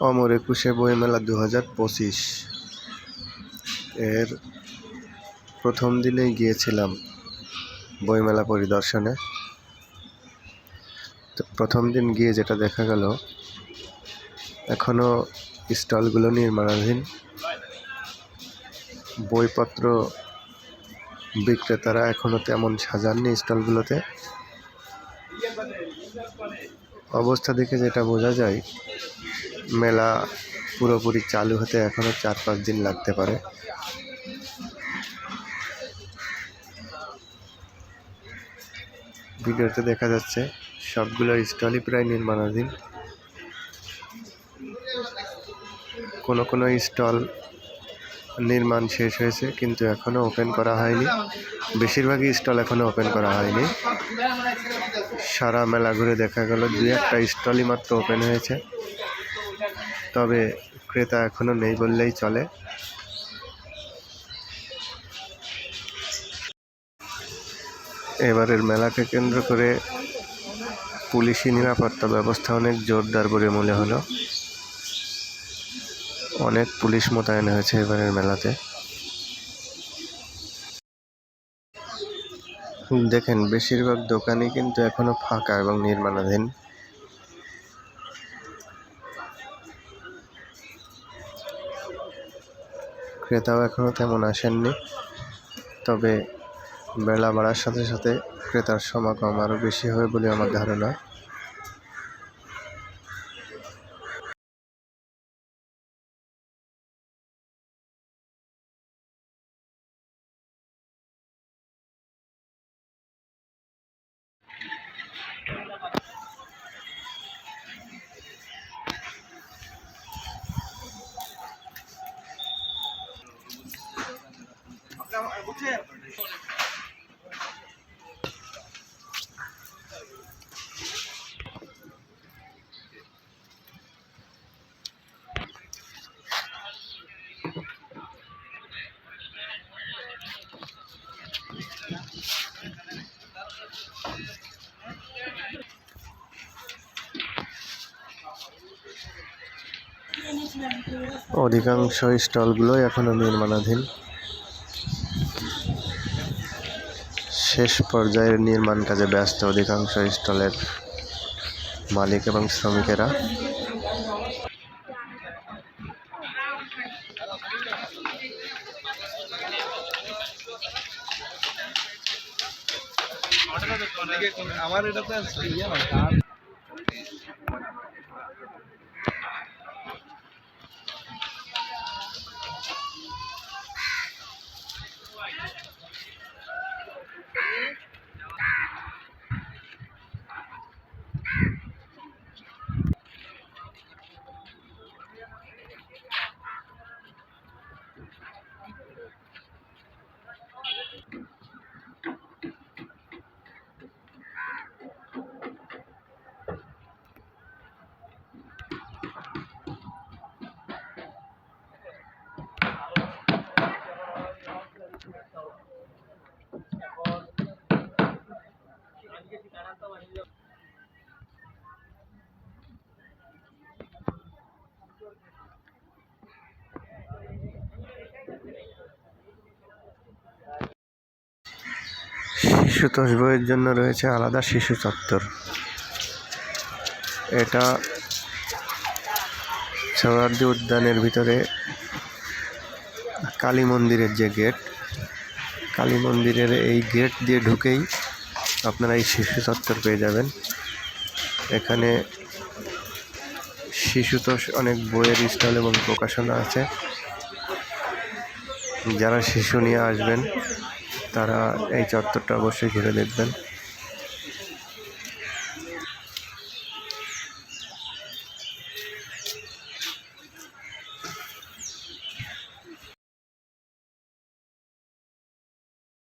অমর একুশে বইমেলা 2025 এর প্রথম দিনেই গিয়েছিলাম বইমেলা পরিদর্শনে। তো প্রথম দিন গিয়ে যেটা দেখা গেল, এখনও স্টলগুলো নির্মাণাধীন। বইপত্র বিক্রেতারা এখনও তেমন সাজাননি স্টলগুলোতে। অবস্থা দেখে যেটা বোঝা যায়, মেলা পুরোপুরি চালু হতে এখনও 4-5 দিন লাগতে পারে। ভিডিওতে দেখা যাচ্ছে সবগুলো স্টলই প্রায় নির্মাণাধীন। কোনো স্টল নির্মাণ শেষ হয়েছে কিন্তু এখনও ওপেন করা হয়নি। বেশিরভাগই স্টল এখনও ওপেন করা হয়নি। সারা মেলা ঘুরে দেখা গেল 2-1টা স্টলই মাত্র ওপেন হয়েছে, তবে ক্রেতা এখনও নেই বললেই চলে। এবারের মেলাকে কেন্দ্র করে পুলিশি নিরাপত্তা ব্যবস্থা অনেক জোরদার বলে মনে হলো। অনেক পুলিশ মোতায়েন হয়েছে এবারের মেলাতে। দেখেন, বেশিরভাগ দোকানই কিন্তু এখনো ফাঁকা এবং নির্মাণাধীন। ক্রেতাও এখনো তেমন আসেননি, তবে বেলা বাড়ার সাথে সাথে ক্রেতার সমাগম আরও বেশি হবে বলে আমার ধারণা। অধিকাংশ স্টলগুলোই এখনো নির্মাণাধীন। শেষ পর্যায়ের নির্মাণ কাজে ব্যস্ত অধিকাংশ স্টলের মালিক এবং শ্রমিকেরা। আমার এটা তো শিশুতোষ বইয়ের জন্য রয়েছে আলাদা শিশু চত্বর। এটা সোহরাওয়ার্দী উদ্যানের ভিতরে কালী মন্দিরের যে গেট, কালী মন্দিরের এই গেট দিয়ে ঢুকেই আপনারা এই শিশু চত্বর পেয়ে যাবেন। এখানে শিশুতোষ অনেক বইয়ের স্টল এবং প্রকাশনা আছে। যারা শিশু নিয়ে আসবেন তারা এই চত্বরটা অবশ্যই ঘুরে দেখবেন।